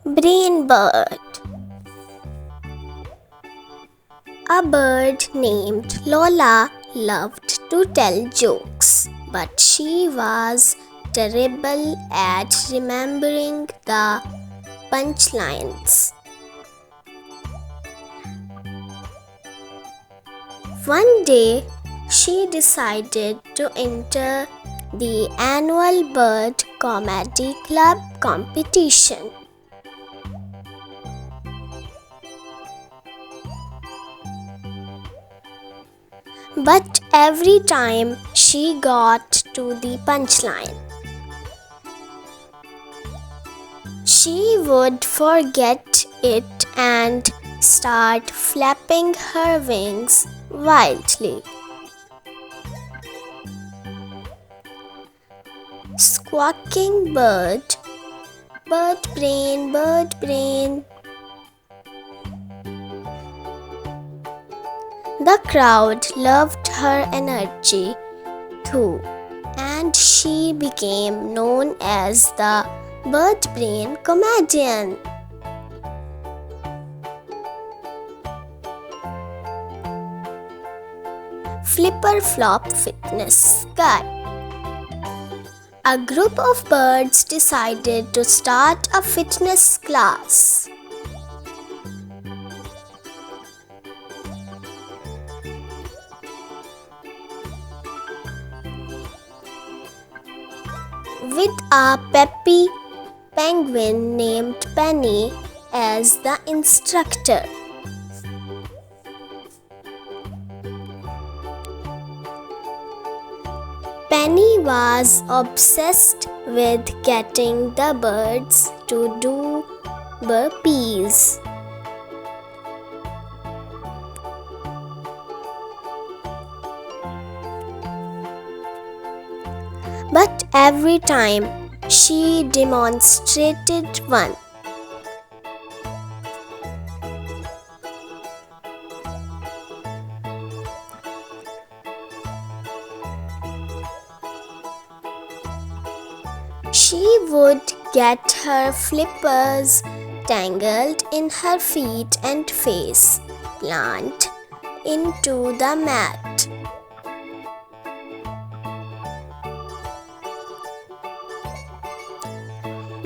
Brain bird. A bird named Lola loved to tell jokes, but she was terrible at remembering the punchlines. One day, she decided to enter the annual bird comedy club competition. But every time she got to the punchline, she would forget it and start flapping her wings wildly. Squawking bird, bird brain. The crowd loved her energy too, and she became known as the bird brain comedian. Flipper Flop Fitness Guy. A group of birds decided to start a fitness class. With a peppy penguin named Penny as the instructor. Penny was obsessed with getting the birds to do burpees. But every time she demonstrated one, she would get her flippers tangled in her feet and face, plant into the mat.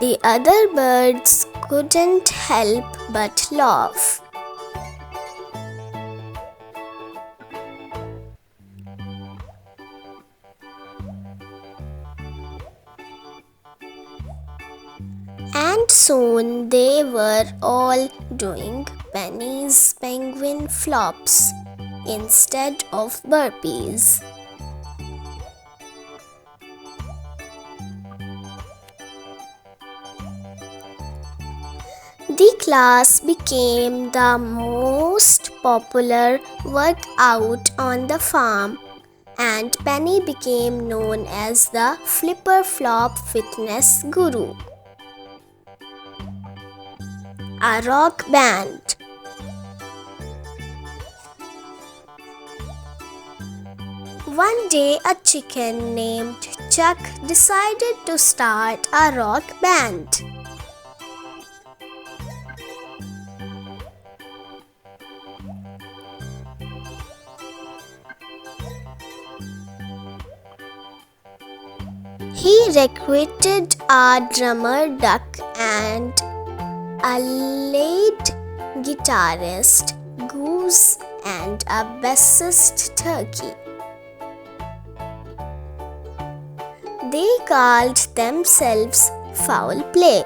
The other birds couldn't help but laugh. And soon they were all doing Penny's penguin flops instead of burpees. The class became the most popular workout on the farm, and Penny became known as the Flipper Flop Fitness Guru. A rock band. One day, a chicken named Chuck decided to start a rock band. He recruited a drummer duck and a lead guitarist goose and a bassist turkey. They called themselves Fowl Play.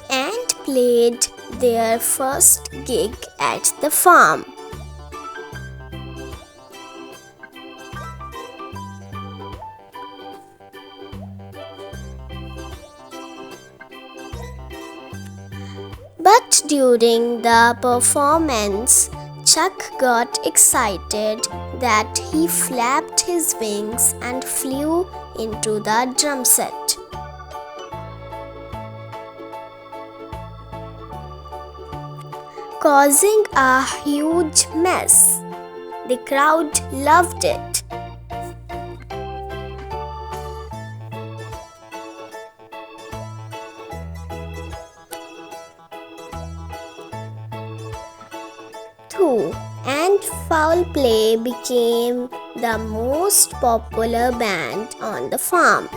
And played their first gig at the farm. But during the performance, Chuck got excited that he flapped his wings and flew into the drum set. causing a huge mess. The crowd loved it. And Fowl play became the most popular band on the farm.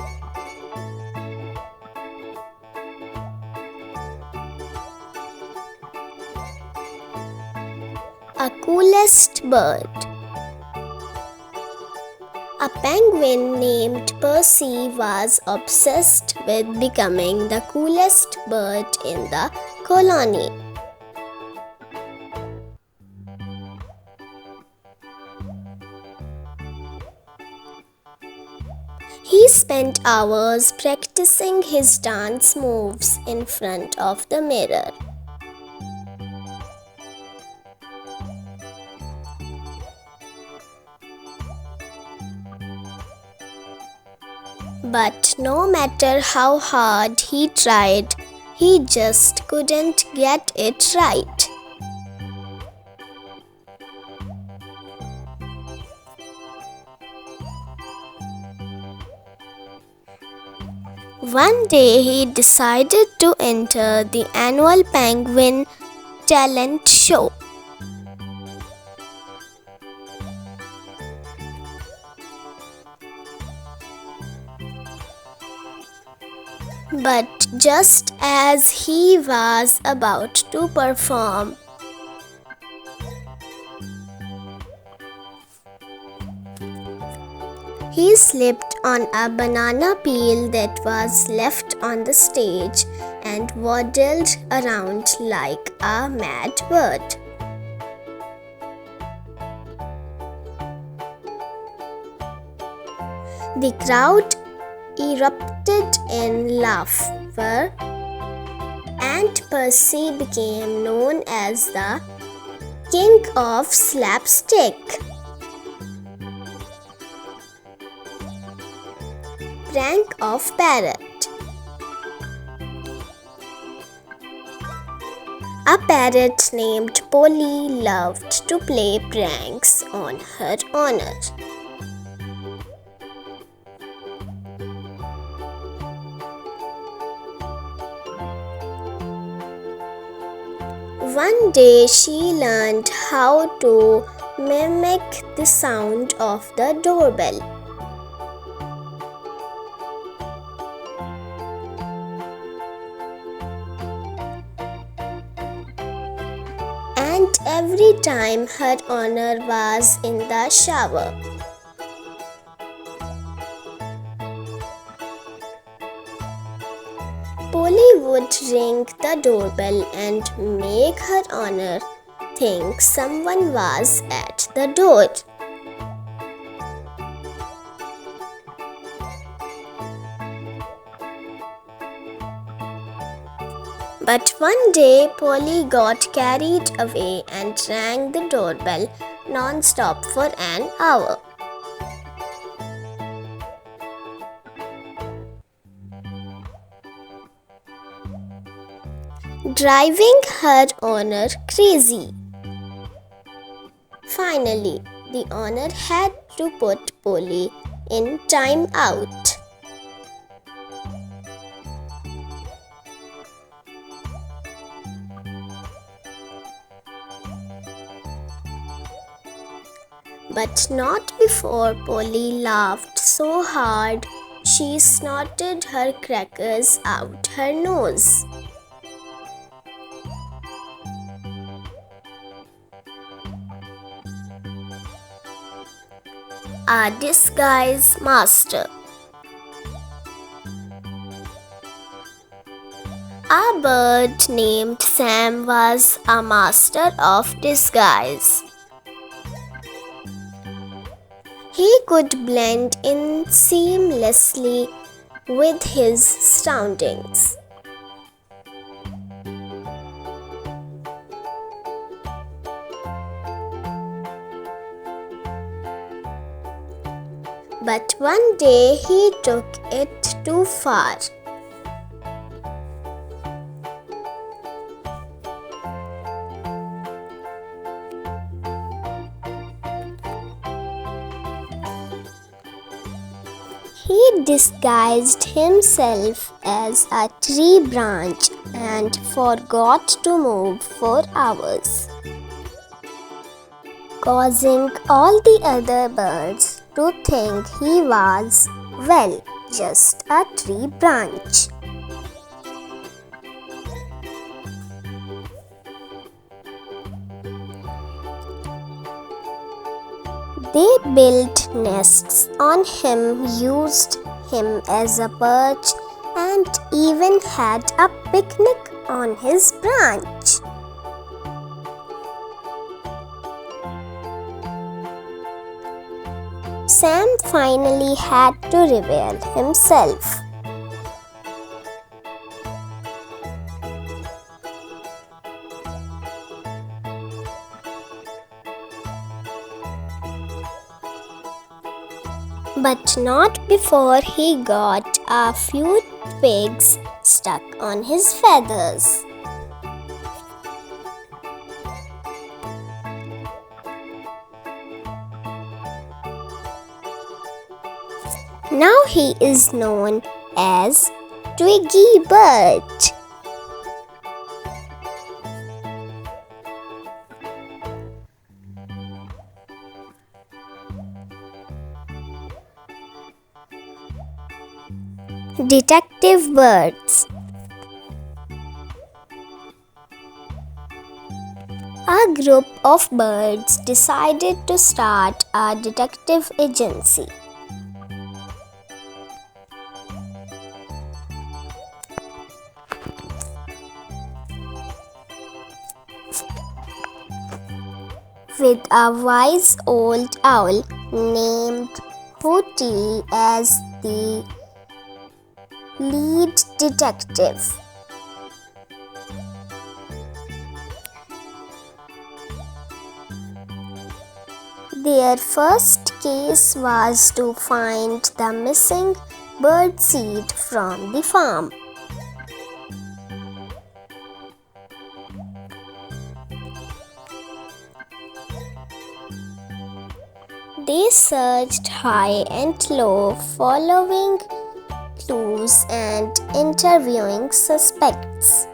A coolest bird. A penguin named Percy was obsessed with becoming the coolest bird in the colony. He spent hours practicing his dance moves in front of the mirror. But no matter how hard he tried, he just couldn't get it right. One day he decided to enter the annual penguin talent show. But just as he was about to perform, he slipped on a banana peel that was left on the stage and waddled around like a mad bird. The crowd erupted in laughter, and Percy became known as the King of Slapstick. Prank of Parrot. A parrot named Polly loved to play pranks on her owner. One day she learned how to mimic the sound of the doorbell. And every time her owner was in the shower, Polly would ring the doorbell and make her owner think someone was at the door. But one day Polly got carried away and rang the doorbell non-stop for an hour. Driving her owner crazy. Finally, the owner had to put Polly in time out. But not before Polly laughed so hard she snorted her crackers out her nose. A disguise master. A bird named Sam was a master of disguise. He could blend in seamlessly with his surroundings. But one day he took it too far. He disguised himself as a tree branch and forgot to move for hours, causing all the other birds to think he was, well, just a tree branch. They built nests on him, used him as a perch, and even had a picnic on his branch. Sam finally had to reveal himself. But not before he got a few twigs stuck on his feathers. Now he is known as Twiggy Bird. Detective birds. A group of birds decided to start a detective agency. With a wise old owl named Hooty as the lead detective. Their first case was to find the missing birdseed from the farm. They searched high and low, following clues and interviewing suspects.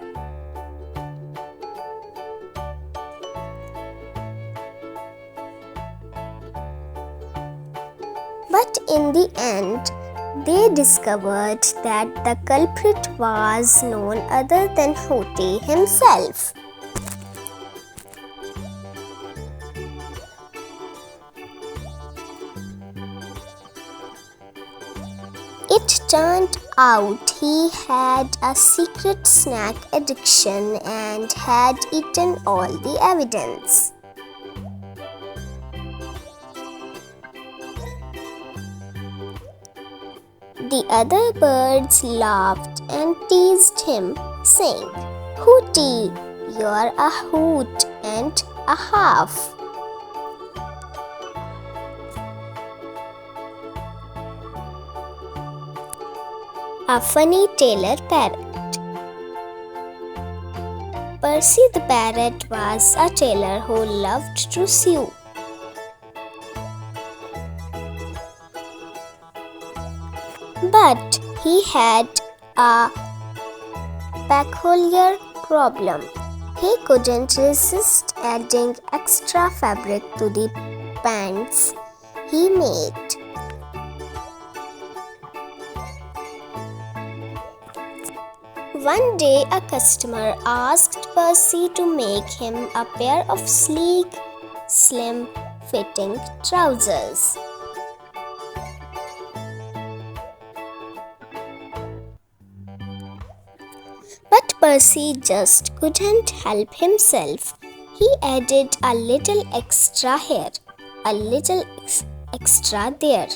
But in the end, they discovered that the culprit was none other than Hooty himself. It turned out he had a secret snack addiction and had eaten all the evidence. The other birds laughed and teased him, saying, "Hooty, you're a hoot and a half." A funny tailor parrot. Percy the parrot was a tailor who loved to sew. But he had a peculiar problem. He couldn't resist adding extra fabric to the pants he made. One day, a customer asked Percy to make him a pair of sleek, slim-fitting trousers. But Percy just couldn't help himself. He added a little extra here, a little extra there.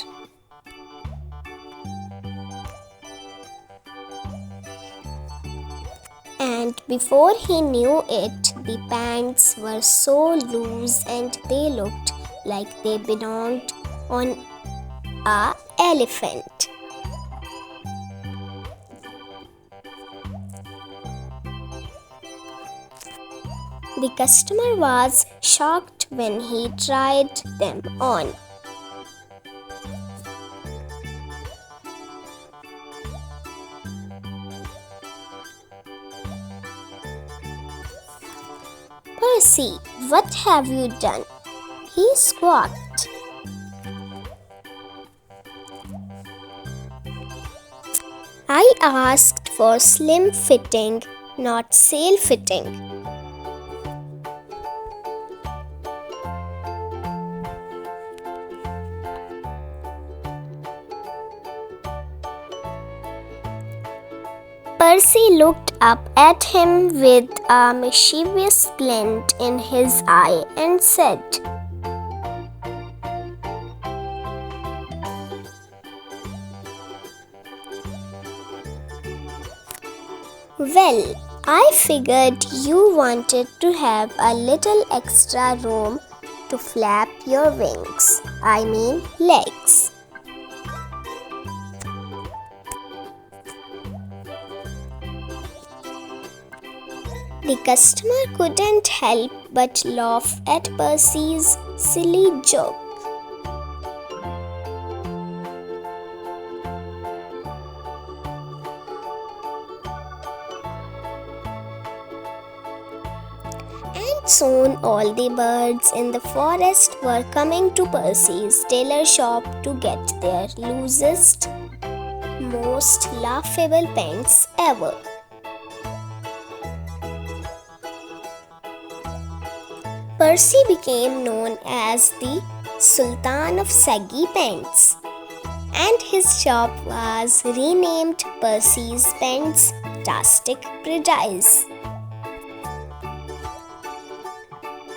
And before he knew it, the pants were so loose and they looked like they belonged on an elephant. The customer was shocked when he tried them on. Percy, what have you done? He squawked. I asked for slim fitting, not sale fitting. Percy looked up at him with a mischievous glint in his eye and said, "Well, I figured you wanted to have a little extra room to flap your wings. I mean legs." The customer couldn't help but laugh at Percy's silly joke. And soon all the birds in the forest were coming to Percy's tailor shop to get their loosest, most laughable pants ever. Percy became known as the Sultan of Saggy Pants, and his shop was renamed Percy's Pants Tastic Paradise.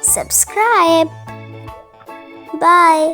Subscribe. Bye.